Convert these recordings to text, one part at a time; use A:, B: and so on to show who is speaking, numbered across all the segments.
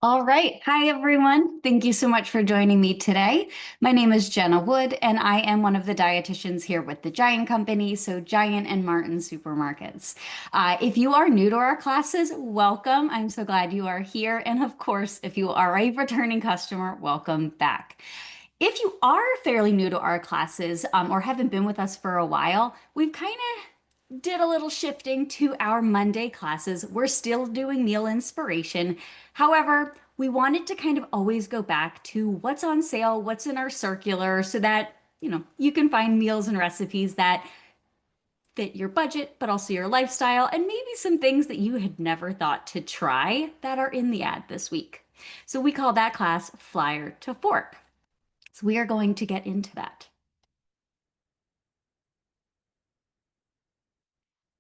A: All right. Hi, everyone. Thank you so much for joining me today. My name is Jenna Wood, and I am one of the dietitians here with the Giant Company, so Giant and Martin Supermarkets. If you are new to our classes, welcome. I'm so glad you are here. And of course, if you are a returning customer, welcome back. If you are fairly new to our classes or haven't been with us for a while, we've kind of did a little shifting to our Monday classes. We're still doing meal inspiration. However, we wanted to kind of always go back to what's on sale, what's in our circular, so that, you can find meals and recipes that fit your budget, but also your lifestyle, and maybe some things that you had never thought to try that are in the ad this week. So we call that class Flyer to Fork. So we are going to get into that.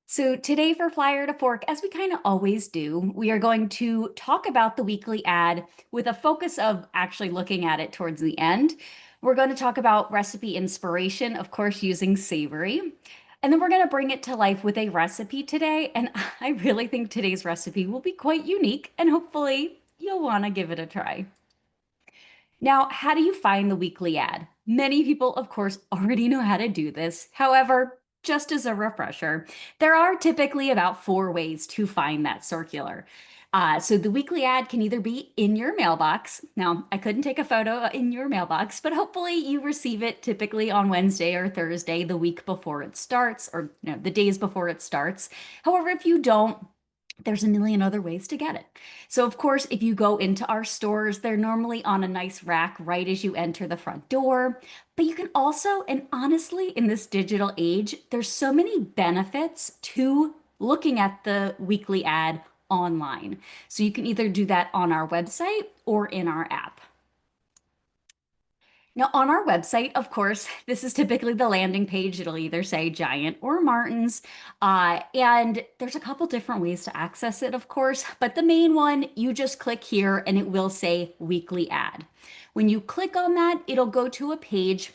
A: So today for Flyer to Fork, as we kind of always do, we are going to talk about the weekly ad with a focus of actually looking at it towards the end. We're going to talk about recipe inspiration, of course, using savory. And then we're going to bring it to life with a recipe today. And I really think today's recipe will be quite unique, and hopefully you'll want to give it a try. Now, how do you find the weekly ad? Many people, of course, already know how to do this. However, just as a refresher, there are typically about four ways to find that circular. So the weekly ad can either be in your mailbox. Now, I couldn't take a photo in your mailbox, but hopefully you receive it typically on Wednesday or Thursday, the week before it starts, or the days before it starts. However, if you don't, there's a million other ways to get it. So, of course, if you go into our stores, they're normally on a nice rack right as you enter the front door. But you can also, and honestly, in this digital age, there's so many benefits to looking at the weekly ad online. So you can either do that on our website or in our app. Now, on our website, of course, this is typically the landing page. It'll either say Giant or Martin's. And there's a couple different ways to access it, of course. But the main one, you just click here and it will say weekly ad. When you click on that, it'll go to a page.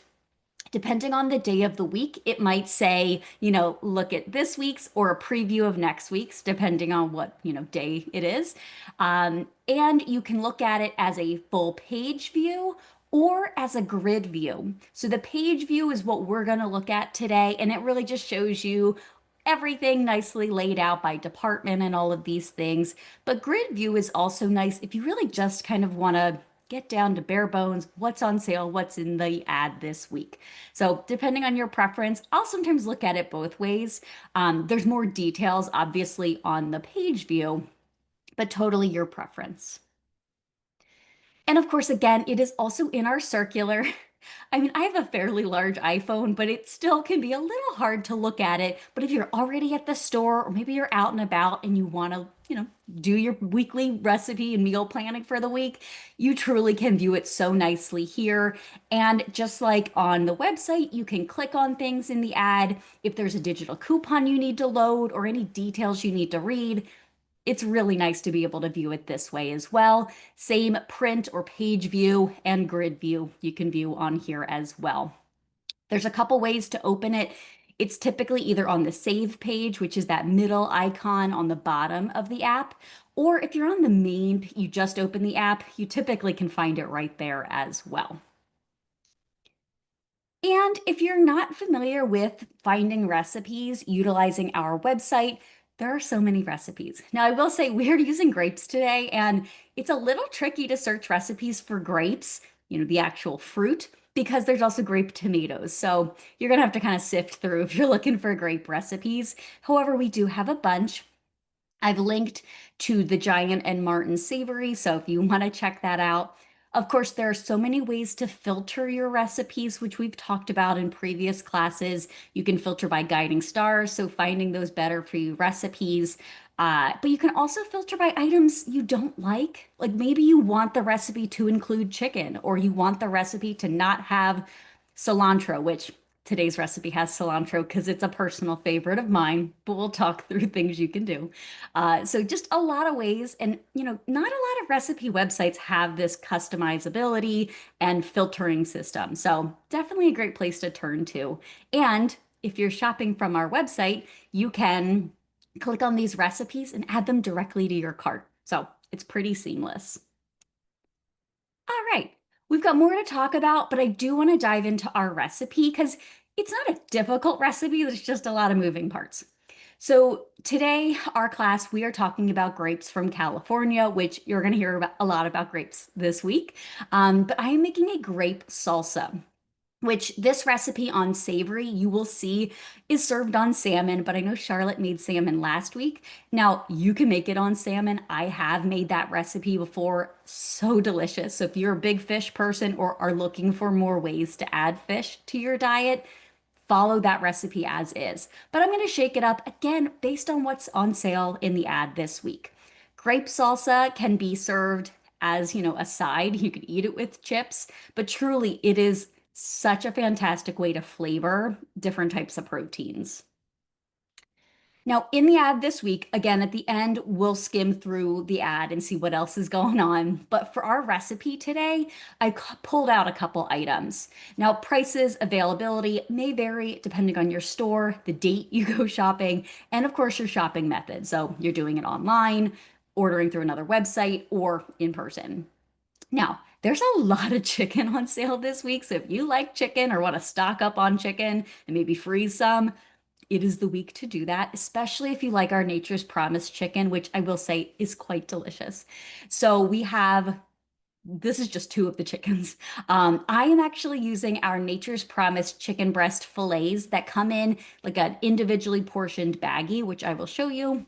A: Depending on the day of the week, it might say, look at this week's or a preview of next week's, depending on what, day it is. And you can look at it as a full page view or as a grid view. So the page view is what we're going to look at today, and it really just shows you everything nicely laid out by department and all of these things. But grid view is also nice if you really just kind of want to get down to bare bones, what's on sale, what's in the ad this week. So depending on your preference, I'll sometimes look at it both ways. There's more details, obviously, on the page view, but totally your preference. And of course, again, it is also in our circular. I mean, I have a fairly large iPhone, but it still can be a little hard to look at it. But if you're already at the store or maybe you're out and about and you want to, do your weekly recipe and meal planning for the week, you truly can view it so nicely here. And just like on the website, you can click on things in the ad. If there's a digital coupon you need to load or any details you need to read, it's really nice to be able to view it this way as well. Same print or page view and grid view you can view on here as well. There's a couple ways to open it. It's typically either on the save page, which is that middle icon on the bottom of the app, or if you're on the main, you just open the app, you typically can find it right there as well. And if you're not familiar with finding recipes utilizing our website, there are so many recipes. Now, I will say we're using grapes today, and it's a little tricky to search recipes for grapes, the actual fruit, because there's also grape tomatoes. So you're going to have to kind of sift through if you're looking for grape recipes. However, we do have a bunch. I've linked to the Giant and Martin Savory, so if you want to check that out. Of course, there are so many ways to filter your recipes, which we've talked about in previous classes. You can filter by guiding stars, so finding those better for you recipes. But you can also filter by items you don't like. Like maybe you want the recipe to include chicken, or you want the recipe to not have cilantro, which today's recipe has cilantro because it's a personal favorite of mine, but we'll talk through things you can do. So just a lot of ways, and not a lot of recipe websites have this customizability and filtering system. So definitely a great place to turn to. And if you're shopping from our website, you can click on these recipes and add them directly to your cart. So it's pretty seamless. All right, we've got more to talk about, but I do want to dive into our recipe because it's not a difficult recipe, there's just a lot of moving parts. So, today, our class, we are talking about grapes from California, which you're going to hear about, a lot about grapes this week. But I am making a grape salsa, which this recipe on savory you will see is served on salmon, but I know Charlotte made salmon last week. Now, you can make it on salmon. I have made that recipe before. So delicious. So if you're a big fish person or are looking for more ways to add fish to your diet, follow that recipe as is. But I'm going to shake it up again based on what's on sale in the ad this week. Grape salsa can be served as, a side. You could eat it with chips, but truly it is such a fantastic way to flavor different types of proteins. Now, in the ad this week, again, at the end, we'll skim through the ad and see what else is going on. But for our recipe today, pulled out a couple items. Now, prices, availability may vary depending on your store, the date you go shopping, and of course, your shopping method. So you're doing it online, ordering through another website, or in person. Now, there's a lot of chicken on sale this week. So if you like chicken or want to stock up on chicken and maybe freeze some, it is the week to do that, especially if you like our Nature's Promise chicken, which I will say is quite delicious. So we have, this is just two of the chickens. I am actually using our Nature's Promise chicken breast fillets that come in like an individually portioned baggie, which I will show you.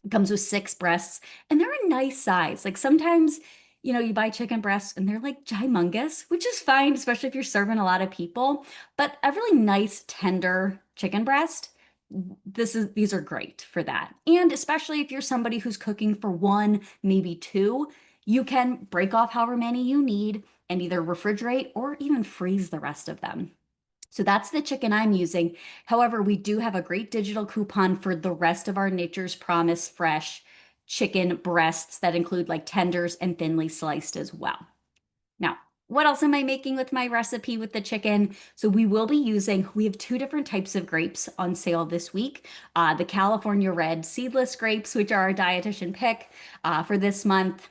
A: It comes with six breasts, and they're a nice size. Like sometimes, you buy chicken breasts and they're like gymongous, which is fine, especially if you're serving a lot of people. But a really nice, tender chicken breast, these are great for that. And especially if you're somebody who's cooking for one, maybe two, you can break off however many you need and either refrigerate or even freeze the rest of them. So that's the chicken I'm using. However, we do have a great digital coupon for the rest of our Nature's Promise fresh chicken breasts that include like tenders and thinly sliced as well. Now, what else am I making with my recipe with the chicken? So we have two different types of grapes on sale this week. The California Red seedless grapes, which are our dietitian pick for this month.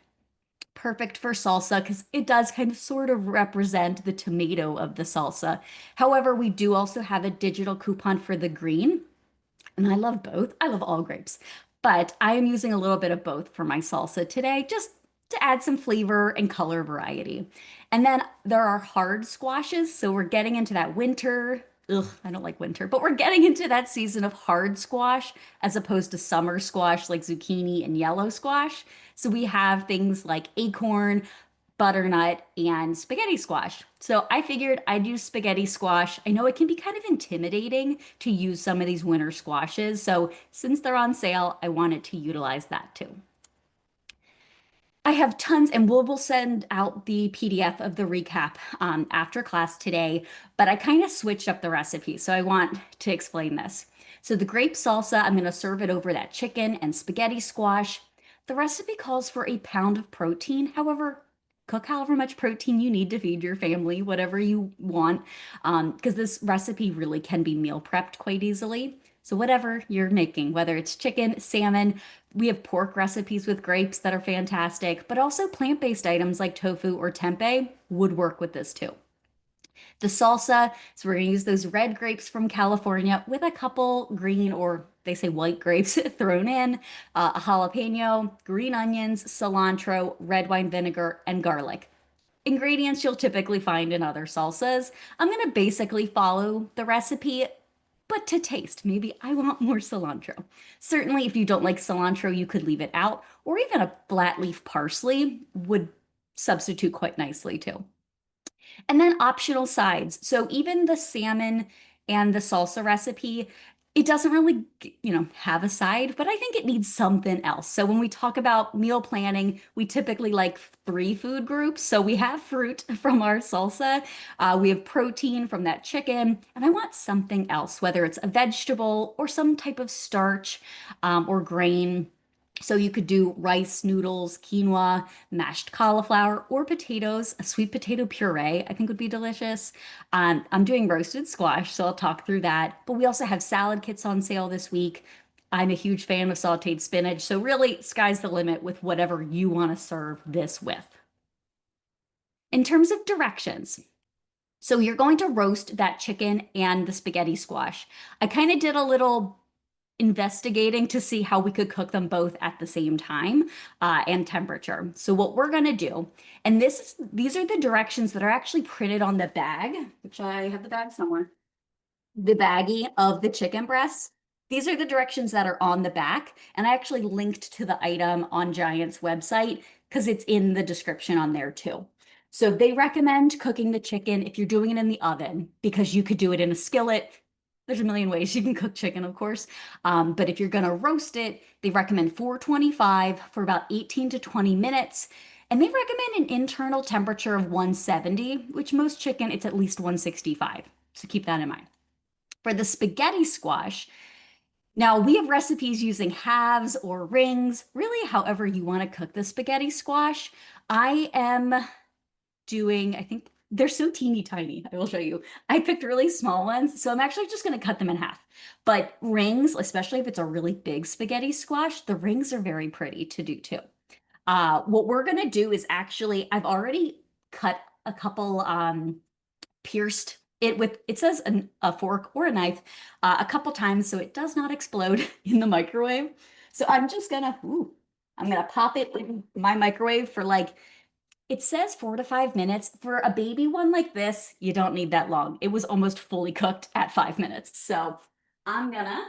A: Perfect for salsa because it does kind of sort of represent the tomato of the salsa. However, we do also have a digital coupon for the green, and I love both. I love all grapes, but I am using a little bit of both for my salsa today, just to add some flavor and color variety. And then there are hard squashes, so we're getting into that winter. Ugh, I don't like winter, but we're getting into that season of hard squash as opposed to summer squash like zucchini and yellow squash. So we have things like acorn, butternut, and spaghetti squash. So I figured I'd use spaghetti squash. I know it can be kind of intimidating to use some of these winter squashes. So since they're on sale, I wanted to utilize that too. I have tons, and we'll send out the PDF of the recap after class today, but I kind of switched up the recipe, so I want to explain this. So the grape salsa, I'm going to serve it over that chicken and spaghetti squash. The recipe calls for a pound of protein. However, cook however much protein you need to feed your family, whatever you want, because this recipe really can be meal prepped quite easily. So whatever you're making, whether it's chicken, salmon, we have pork recipes with grapes that are fantastic, but also plant-based items like tofu or tempeh would work with this too. The salsa, so we're going to use those red grapes from California with a couple green or they say white grapes thrown in, a jalapeno, green onions, cilantro, red wine vinegar, and garlic. Ingredients you'll typically find in other salsas. I'm going to basically follow the recipe, but to taste, maybe I want more cilantro. Certainly, if you don't like cilantro, you could leave it out, or even a flat leaf parsley would substitute quite nicely too. And then optional sides. So even the salmon and the salsa recipe, it doesn't really, have a side, but I think it needs something else. So when we talk about meal planning, we typically like three food groups. So we have fruit from our salsa, we have protein from that chicken, and I want something else, whether it's a vegetable or some type of starch or grain. So you could do rice, noodles, quinoa, mashed cauliflower, or potatoes. A sweet potato puree, I think would be delicious. I'm doing roasted squash, so I'll talk through that. But we also have salad kits on sale this week. I'm a huge fan of sauteed spinach, so really sky's the limit with whatever you want to serve this with. In terms of directions, so you're going to roast that chicken and the spaghetti squash. I kind of did a little investigating to see how we could cook them both at the same time and temperature. So what we're gonna do, and these are the directions that are actually printed on the bag, which I have the bag somewhere, the baggie of the chicken breasts. These are the directions that are on the back, and I actually linked to the item on Giant's website because it's in the description on there too. So they recommend cooking the chicken if you're doing it in the oven because you could do it in a skillet. There's a million ways you can cook chicken, of course. But if you're going to roast it, they recommend 425 for about 18 to 20 minutes. And they recommend an internal temperature of 170, which most chicken, it's at least 165. So keep that in mind. For the spaghetti squash, now we have recipes using halves or rings, really however you want to cook the spaghetti squash. I am doing, I think they're so teeny tiny. I will show you. I picked really small ones, so I'm actually just going to cut them in half. But rings, especially if it's a really big spaghetti squash, the rings are very pretty to do too. What we're going to do is actually, I've already cut a couple pierced it with, it says a fork or a knife a couple times so it does not explode in the microwave. So I'm gonna pop it in my microwave for like, it says 4 to 5 minutes. For a baby one like this, you don't need that long. It was almost fully cooked at 5 minutes. So I'm gonna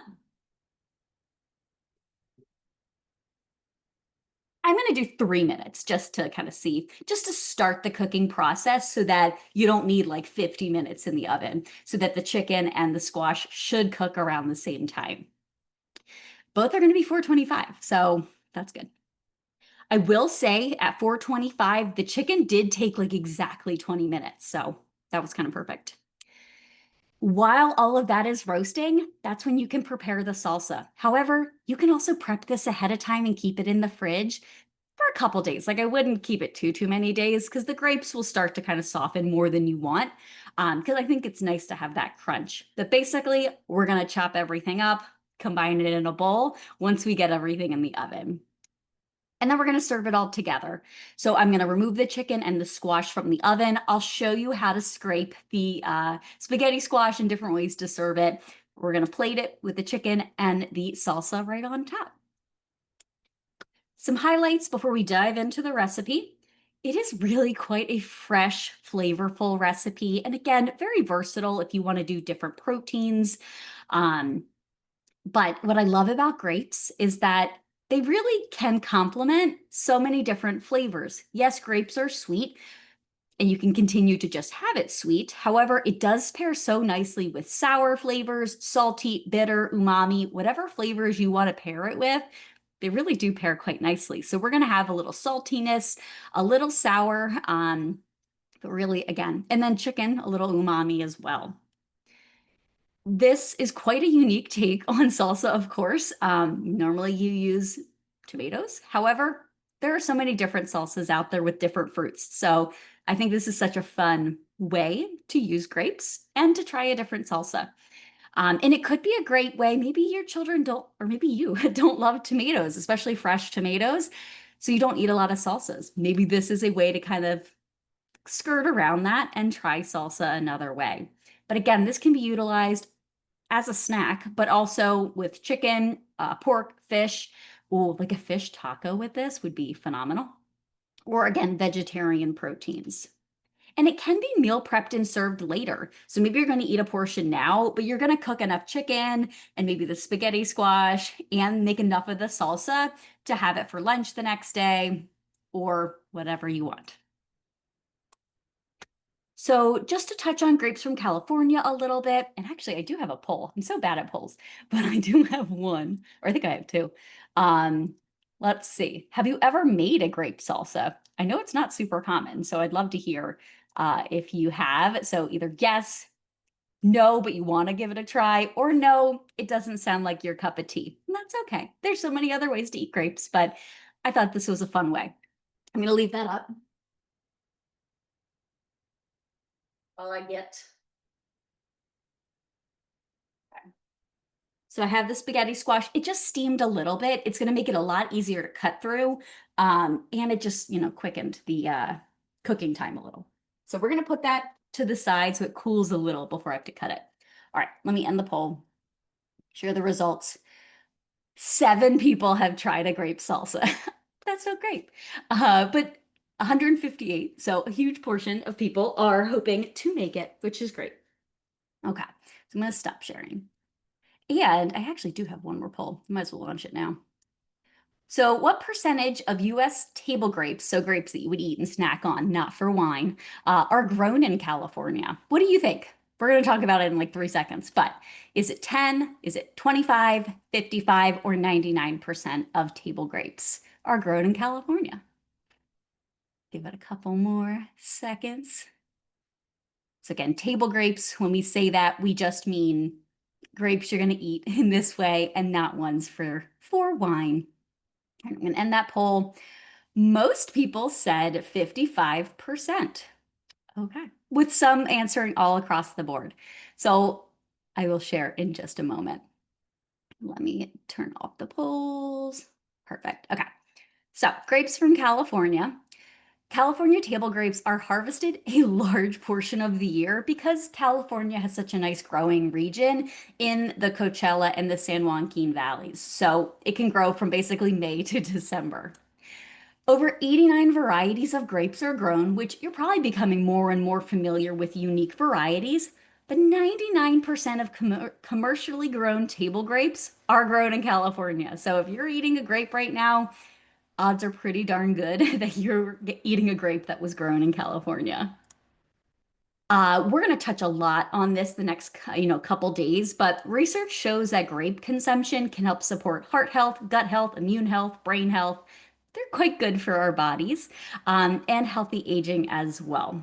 A: I'm going to do 3 minutes just to kind of see, just to start the cooking process so that you don't need like 50 minutes in the oven, so that the chicken and the squash should cook around the same time. Both are going to be 425, so that's good. I will say at 425, the chicken did take like exactly 20 minutes, so that was kind of perfect. While all of that is roasting, that's when you can prepare the salsa. However, you can also prep this ahead of time and keep it in the fridge for a couple days. Like I wouldn't keep it too many days because the grapes will start to kind of soften more than you want. Because I think it's nice to have that crunch. But basically, we're gonna chop everything up, combine it in a bowl once we get everything in the oven. And then we're going to serve it all together. So I'm going to remove the chicken and the squash from the oven. I'll show you how to scrape the spaghetti squash and different ways to serve it. We're going to plate it with the chicken and the salsa right on top. Some highlights before we dive into the recipe. It is really quite a fresh, flavorful recipe. And again, very versatile if you want to do different proteins. Um, but what I love about grapes is that they really can complement so many different flavors. Yes, grapes are sweet, and you can continue to just have it sweet. However, it does pair so nicely with sour flavors, salty, bitter, umami, whatever flavors you want to pair it with. They really do pair quite nicely. So we're going to have a little saltiness, a little sour, but really, again, and then chicken, a little umami as well. This is quite a unique take on salsa, of course. Normally you use tomatoes. However, there are so many different salsas out there with different fruits. So I think this is such a fun way to use grapes and to try a different salsa. And it could be a great way. Maybe your children don't, or maybe you don't love tomatoes, especially fresh tomatoes. So you don't eat a lot of salsas. Maybe this is a way to kind of skirt around that and try salsa another way. But again, this can be utilized as a snack, but also with chicken, pork, fish. Oh, like a fish taco with this would be phenomenal. Or again, vegetarian proteins. And it can be meal prepped and served later. So maybe you're going to eat a portion now, but you're going to cook enough chicken and maybe the spaghetti squash and make enough of the salsa to have it for lunch the next day or whatever you want. So just to touch on grapes from California a little bit, and actually I do have a poll. I'm so bad at polls, but I do have one, or I think I have two. Um, let's see. Have you ever made a grape salsa? I know it's not super common, so I'd love to hear if you have. So either yes, no, but you want to give it a try, or no, it doesn't sound like your cup of tea. And that's okay. There's so many other ways to eat grapes, but I thought this was a fun way. I'm going to leave that up while I get. So I have the spaghetti squash. It just steamed a little bit. It's going to make it a lot easier to cut through. And it just, quickened cooking time a little. So we're going to put that to the side so it cools a little before I have to cut it. All right, let me end the poll. Share the results. 7 people have tried a grape salsa. That's so great. But 158, so a huge portion of people are hoping to make it, which is great. Okay, so I'm going to stop sharing. And I actually do have one more poll. Might as well launch it now. So, what percentage of US table grapes, so grapes that you would eat and snack on, not for wine, are grown in California? What do you think? We're going to talk about it in like 3 seconds, but is it 10, is it 25, 55, or 99% of table grapes are grown in California? Give it a couple more seconds. So, again, table grapes, when we say that, we just mean grapes you're going to eat in this way and not ones for wine. I'm going to end that poll. Most people said 55%. Okay. With some answering all across the board. So I will share in just a moment. Let me turn off the polls. Perfect. Okay. So grapes from California. California table grapes are harvested a large portion of the year because California has such a nice growing region in the Coachella and the San Joaquin valleys. So it can grow from basically May to December. Over 89 varieties of grapes are grown, which you're probably becoming more and more familiar with unique varieties. But 99% of commercially grown table grapes are grown in California. So if you're eating a grape right now, odds are pretty darn good that you're eating a grape that was grown in California. We're going to touch a lot on this the next, couple days, but research shows that grape consumption can help support heart health, gut health, immune health, brain health. They're quite good for our bodies, and healthy aging as well.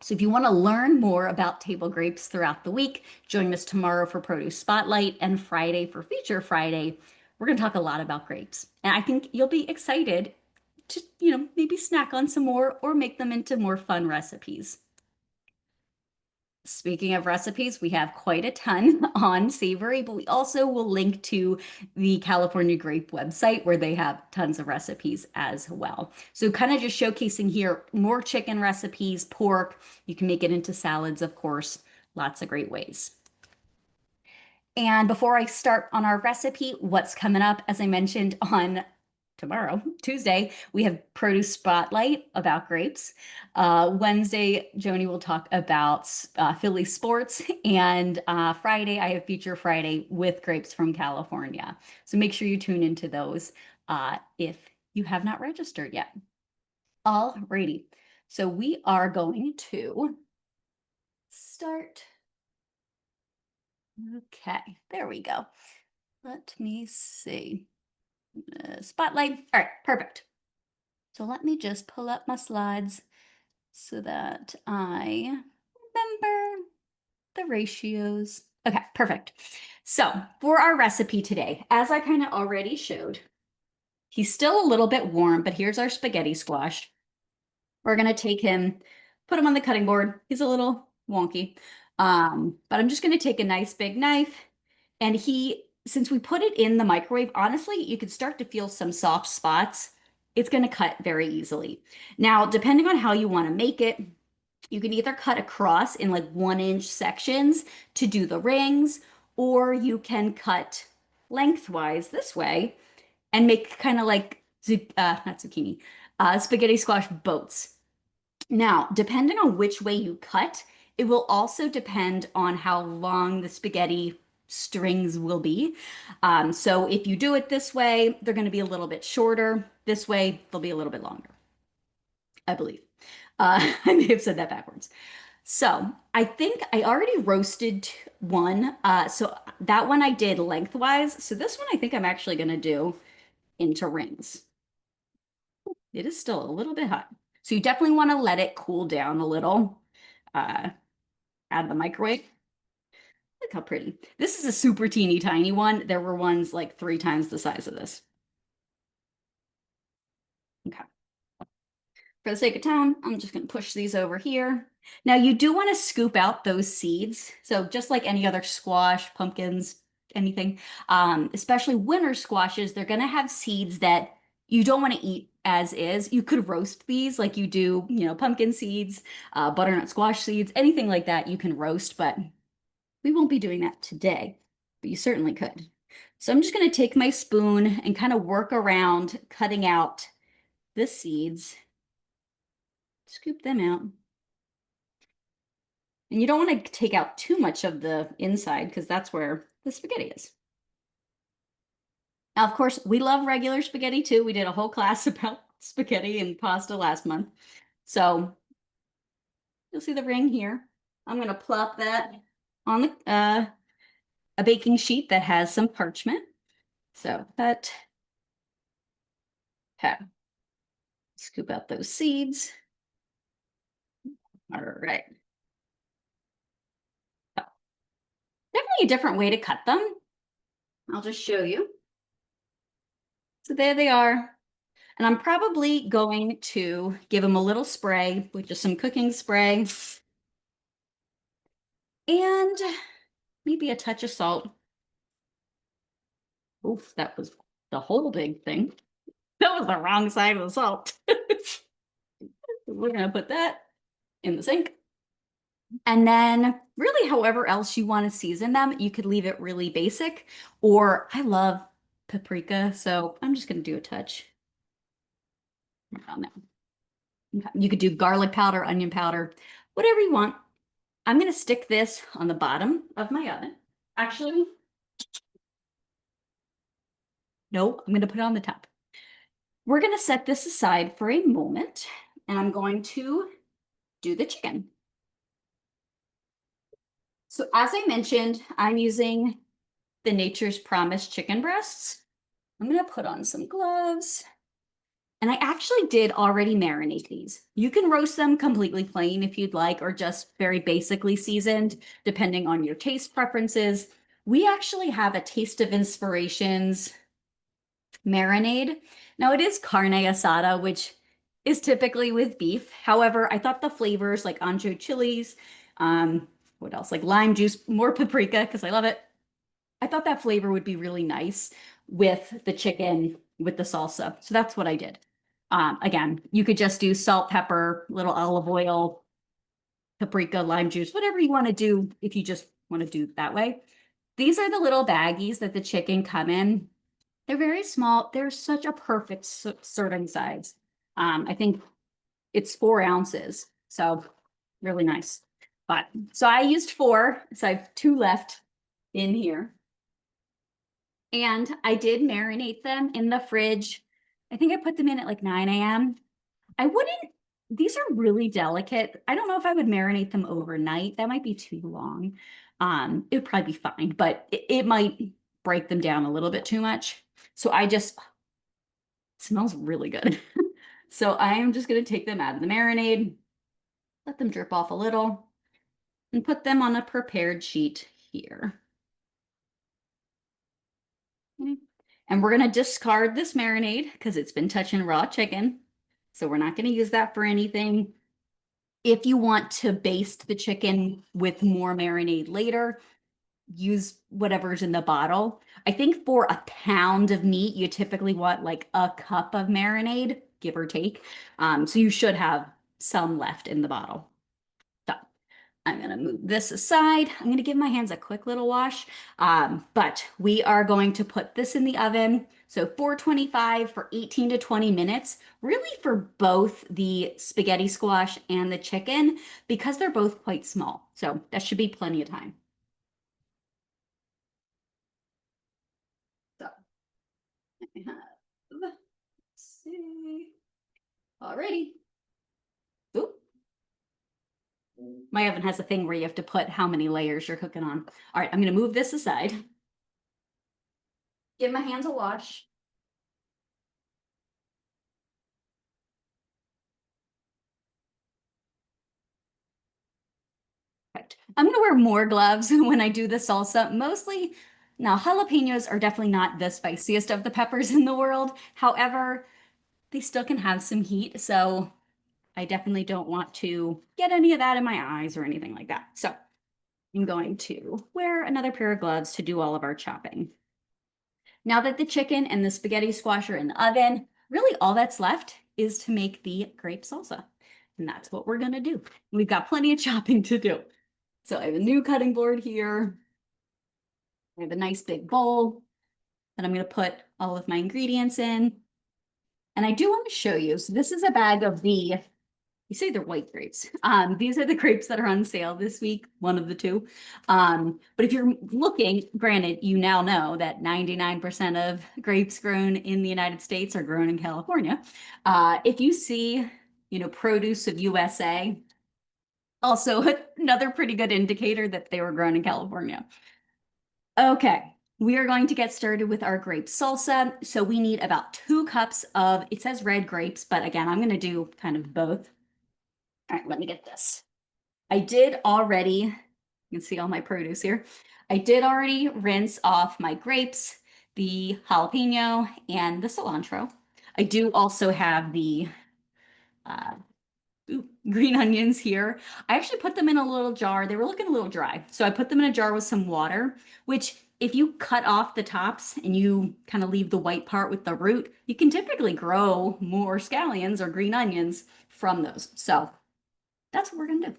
A: So if you want to learn more about table grapes throughout the week, join us tomorrow for Produce Spotlight and Friday for Feature Friday. We're going to talk a lot about grapes, and I think you'll be excited to, maybe snack on some more or make them into more fun recipes. Speaking of recipes, we have quite a ton on Savory, but we also will link to the California Grape website where they have tons of recipes as well. So kind of just showcasing here more chicken recipes, pork. You can make it into salads, of course, lots of great ways. And before I start on our recipe, what's coming up, as I mentioned on tomorrow, Tuesday, we have Produce Spotlight about grapes. Wednesday, Joni will talk about Philly sports. And Friday, I have Feature Friday with grapes from California. So make sure you tune into those if you have not registered yet. Alrighty. So we are going to start. Okay, there we go. Let me see. Spotlight. All right, perfect. So let me just pull up my slides so that I remember the ratios. Okay, perfect. So for our recipe today, as I kind of already showed, he's still a little bit warm, but here's our spaghetti squash. We're going to take him, put him on the cutting board. He's a little wonky, but I'm just going to take a nice big knife. And since we put it in the microwave, honestly, you could start to feel some soft spots. It's going to cut very easily. Now, depending on how you want to make it, you can either cut across in like 1-inch sections to do the rings, or you can cut lengthwise this way and make kind of like, not zucchini, spaghetti squash boats. Now, depending on which way you cut, it will also depend on how long the spaghetti strings will be. So if you do it this way, they're going to be a little bit shorter. This way, they'll be a little bit longer, I believe. I may have said that backwards. So I think I already roasted one. So that one I did lengthwise. So this one I think I'm actually going to do into rings. It is still a little bit hot. So you definitely want to let it cool down a little. Out of the microwave. Look how pretty. This is a super teeny tiny one. There were ones like 3 times the size of this. Okay. For the sake of time, I'm just going to push these over here. Now you do want to scoop out those seeds. So just like any other squash, pumpkins, anything, especially winter squashes, they're going to have seeds that you don't want to eat as is. You could roast these like you do, pumpkin seeds, butternut squash seeds, anything like that you can roast, but we won't be doing that today, but you certainly could. So I'm just going to take my spoon and kind of work around cutting out the seeds, scoop them out. And you don't want to take out too much of the inside because that's where the spaghetti is. Now, of course, we love regular spaghetti too. We did a whole class about spaghetti and pasta last month. So you'll see the ring here. I'm going to plop that on a baking sheet that has some parchment. So that, okay. Scoop out those seeds. All right. So, definitely a different way to cut them. I'll just show you. So there they are. And I'm probably going to give them a little spray with just some cooking spray and maybe a touch of salt. Oof, that was the whole big thing. That was the wrong side of the salt. We're going to put that in the sink. And then really however else you want to season them, you could leave it really basic, or I love paprika, so I'm just going to do a touch on that. Okay. You could do garlic powder, onion powder, whatever you want. I'm going to stick this on the bottom of my oven. Actually, no, I'm going to put it on the top. We're going to set this aside for a moment, and I'm going to do the chicken. So as I mentioned, I'm using the Nature's Promise chicken breasts. I'm going to put on some gloves. And I actually did already marinate these. You can roast them completely plain if you'd like, or just very basically seasoned, depending on your taste preferences. We actually have a Taste of Inspirations marinade. Now it is carne asada, which is typically with beef. However, I thought the flavors like ancho chilies, what else? Like lime juice, more paprika, because I love it. I thought that flavor would be really nice with the chicken, with the salsa. So that's what I did. Again, you could just do salt, pepper, little olive oil, paprika, lime juice, whatever you want to do if you just want to do it that way. These are the little baggies that the chicken come in. They're very small. They're such a perfect serving size. I think it's 4 ounces. So really nice. But so I used 4, so I have 2 left in here. And I did marinate them in the fridge. I think I put them in at like 9 a.m. I wouldn't, these are really delicate. I don't know if I would marinate them overnight. That might be too long. It would probably be fine, but it might break them down a little bit too much. So it smells really good. So I am just going to take them out of the marinade, let them drip off a little, and put them on a prepared sheet here. Okay. And we're going to discard this marinade because it's been touching raw chicken. So we're not going to use that for anything. If you want to baste the chicken with more marinade later, use whatever's in the bottle. I think for a pound of meat, you typically want like a cup of marinade, give or take. So you should have some left in the bottle. So I'm going to move this aside. I'm going to give my hands a quick little wash, but we are going to put this in the oven. So 425 for 18 to 20 minutes, really for both the spaghetti squash and the chicken, because they're both quite small. So that should be plenty of time. So I have, let's see, alrighty. Oop. My oven has a thing where you have to put how many layers you're cooking on. All right, I'm going to move this aside. Give my hands a wash. Right. I'm going to wear more gloves when I do the salsa. Mostly, now jalapenos are definitely not the spiciest of the peppers in the world. However, they still can have some heat. So I definitely don't want to get any of that in my eyes or anything like that. So I'm going to wear another pair of gloves to do all of our chopping. Now that the chicken and the spaghetti squash are in the oven, really all that's left is to make the grape salsa. And that's what we're gonna do. We've got plenty of chopping to do. So I have a new cutting board here. I have a nice big bowl that I'm gonna put all of my ingredients in. And I do want to show you. So this is a bag of you say they're white grapes. These are the grapes that are on sale this week, one of the two. But if you're looking, granted, you now know that 99% of grapes grown in the United States are grown in California. If you see, produce of USA, also another pretty good indicator that they were grown in California. Okay, we are going to get started with our grape salsa. So we need about 2 cups of, it says red grapes, but again, I'm going to do kind of both. All right, let me get this. I did already, you can see all my produce here. I did already rinse off my grapes, the jalapeno, and the cilantro. I do also have the uh, green onions here. I actually put them in a little jar. They were looking a little dry. So I put them in a jar with some water, which if you cut off the tops and you kind of leave the white part with the root, you can typically grow more scallions or green onions from those. So that's what we're gonna do.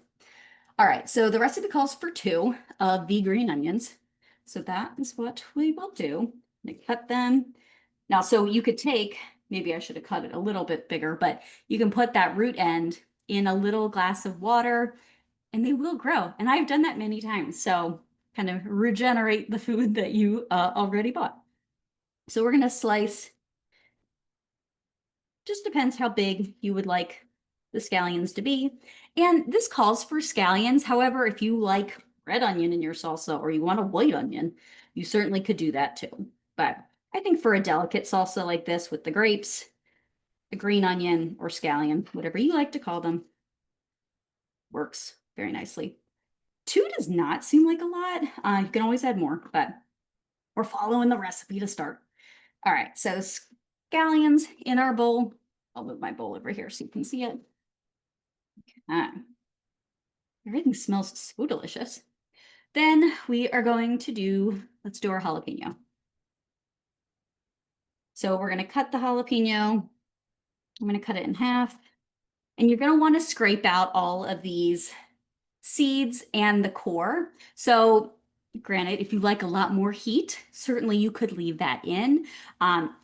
A: All right, so the recipe calls for 2 of the green onions. So that is what we will do. Cut them. Now, so you could take, maybe I should have cut it a little bit bigger, but you can put that root end in a little glass of water and they will grow. And I've done that many times. So kind of regenerate the food that you already bought. So we're going to slice, just depends how big you would like the scallions to be. And this calls for scallions. However, if you like red onion in your salsa or you want a white onion, you certainly could do that too. But I think for a delicate salsa like this with the grapes, the green onion or scallion, whatever you like to call them, works very nicely. 2 does not seem like a lot. You can always add more, but we're following the recipe to start. All right, so scallions in our bowl. I'll move my bowl over here so you can see it. Everything smells so delicious. Then we are going to let's do our jalapeno. So we're going to cut the jalapeno. I'm going to cut it in half. And you're going to want to scrape out all of these seeds and the core. So granted, if you like a lot more heat, certainly you could leave that in.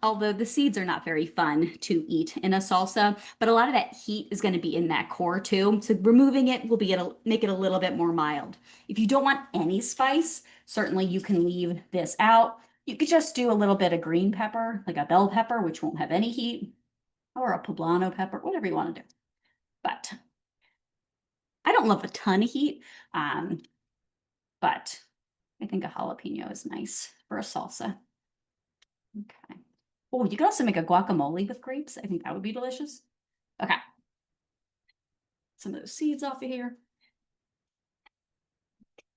A: Although the seeds are not very fun to eat in a salsa, but a lot of that heat is going to be in that core too. So removing it will make it a little bit more mild. If you don't want any spice, certainly you can leave this out. You could just do a little bit of green pepper, like a bell pepper, which won't have any heat, or a poblano pepper, whatever you want to do. But I don't love a ton of heat, but I think a jalapeno is nice for a salsa. Okay. Oh, you could also make a guacamole with grapes. I think that would be delicious. Okay. Some of those seeds off of here.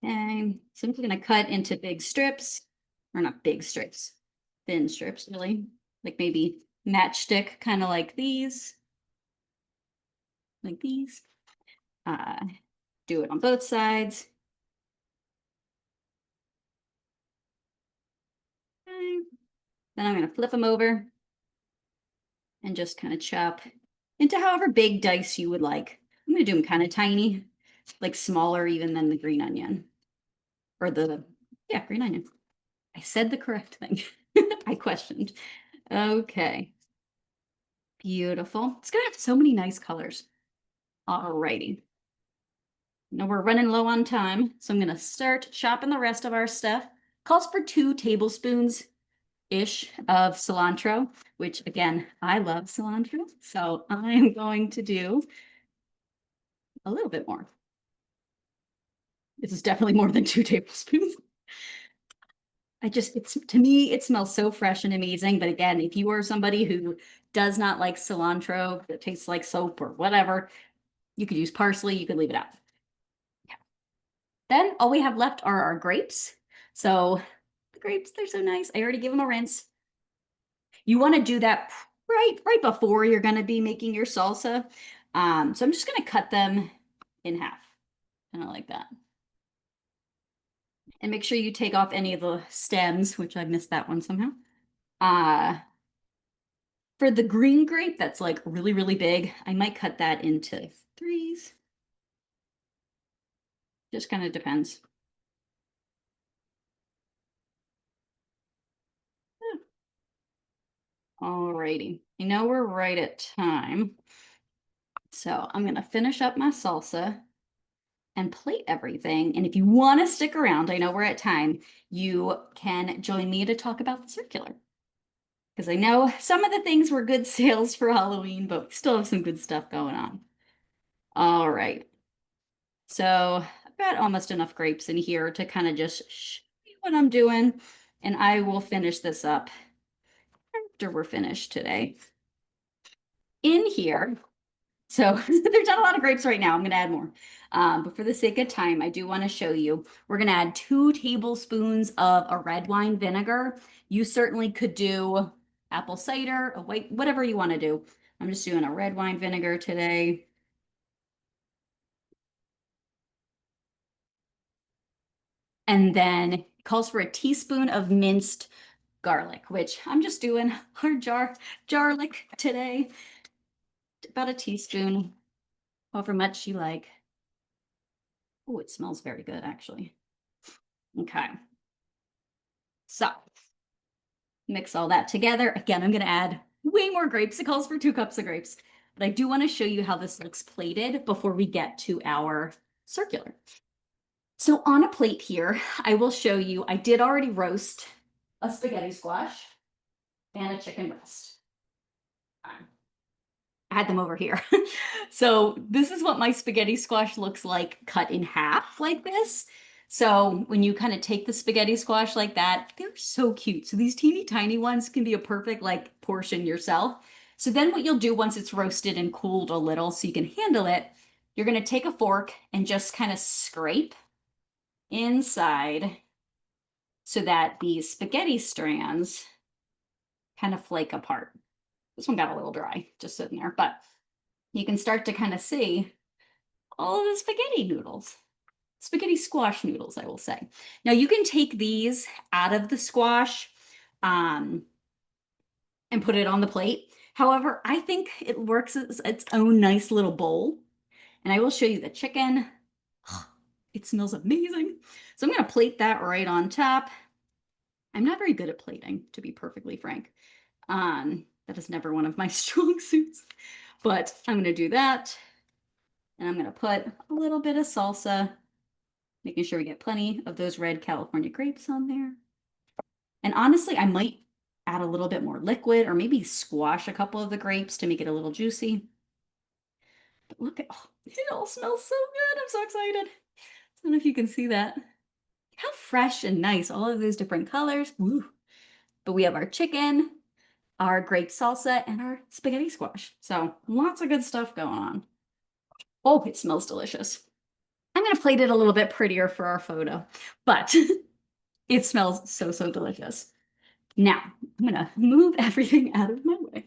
A: And so I'm going to cut into big strips, or not big strips, thin strips, really. Like maybe matchstick, kind of like these. Like these. Do it on both sides. Okay. Then I'm going to flip them over and just kind of chop into however big dice you would like. I'm going to do them kind of tiny, like smaller even than the green onion. Or yeah, green onion. I said the correct thing. I questioned. Okay. Beautiful. It's going to have so many nice colors. Alrighty. Now we're running low on time, so I'm going to start chopping the rest of our stuff. Calls for 2 tablespoons-ish of cilantro, which again, I love cilantro, so I'm going to do a little bit more. This is definitely more than 2 tablespoons. To me, it smells so fresh and amazing. But again, if you are somebody who does not like cilantro, that tastes like soap or whatever, you could use parsley, you could leave it out. Yeah. Then all we have left are our grapes. So the grapes, they're so nice. I already gave them a rinse. You want to do that right before you're going to be making your salsa. So I'm just going to cut them in half, kind of like that. And make sure you take off any of the stems, which I missed that one somehow. For the green grape that's like really, really big, I might cut that into threes. Just kind of depends. Alrighty. I know we're right at time. So I'm gonna finish up my salsa and plate everything. And if you want to stick around, I know we're at time, you can join me to talk about the circular. Because I know some of the things were good sales for Halloween, but we still have some good stuff going on. All right. So I've got almost enough grapes in here to kind of just show you what I'm doing. And I will finish this up after we're finished today. In here, so there's not a lot of grapes right now. I'm going to add more. But for the sake of time, I do want to show you. We're going to add 2 tablespoons of a red wine vinegar. You certainly could do apple cider, a white, whatever you want to do. I'm just doing a red wine vinegar today. And then it calls for a teaspoon of minced garlic, which I'm just doing our jarlic today. About a teaspoon, however much you like. Oh, it smells very good, actually. Okay. So mix all that together. Again, I'm going to add way more grapes. It calls for 2 cups of grapes. But I do want to show you how this looks plated before we get to our circular. So on a plate here, I will show you, I did already roast a spaghetti squash and a chicken breast. I had them over here. So this is what my spaghetti squash looks like cut in half like this. So when you kind of take the spaghetti squash like that, they're so cute. So these teeny tiny ones can be a perfect like portion yourself. So then what you'll do once it's roasted and cooled a little so you can handle it, you're going to take a fork and just kind of scrape inside so that the spaghetti strands kind of flake apart. This one got a little dry just sitting there, but you can start to kind of see all of the spaghetti noodles. Spaghetti squash noodles, I will say. Now you can take these out of the squash and put it on the plate. However, I think it works as its own nice little bowl. And I will show you the chicken. It smells amazing. So I'm going to plate that right on top. I'm not very good at plating, to be perfectly frank. That is never one of my strong suits. But I'm going to do that. And I'm going to put a little bit of salsa, making sure we get plenty of those red California grapes on there. And honestly, I might add a little bit more liquid or maybe squash a couple of the grapes to make it a little juicy. But look at, oh, it all smells so good. I'm so excited. I don't know if you can see that. How fresh and nice, all of those different colors. Woo. But we have our chicken, our grape salsa, and our spaghetti squash. So lots of good stuff going on. Oh, it smells delicious. I'm going to plate it a little bit prettier for our photo, but it smells so, so delicious. Now, I'm going to move everything out of my way.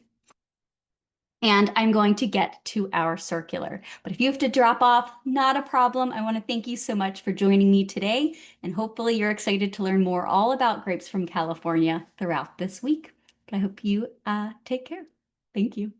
A: And I'm going to get to our circular. But if you have to drop off, not a problem. I want to thank you so much for joining me today. And hopefully you're excited to learn more all about grapes from California throughout this week. But I hope you take care. Thank you.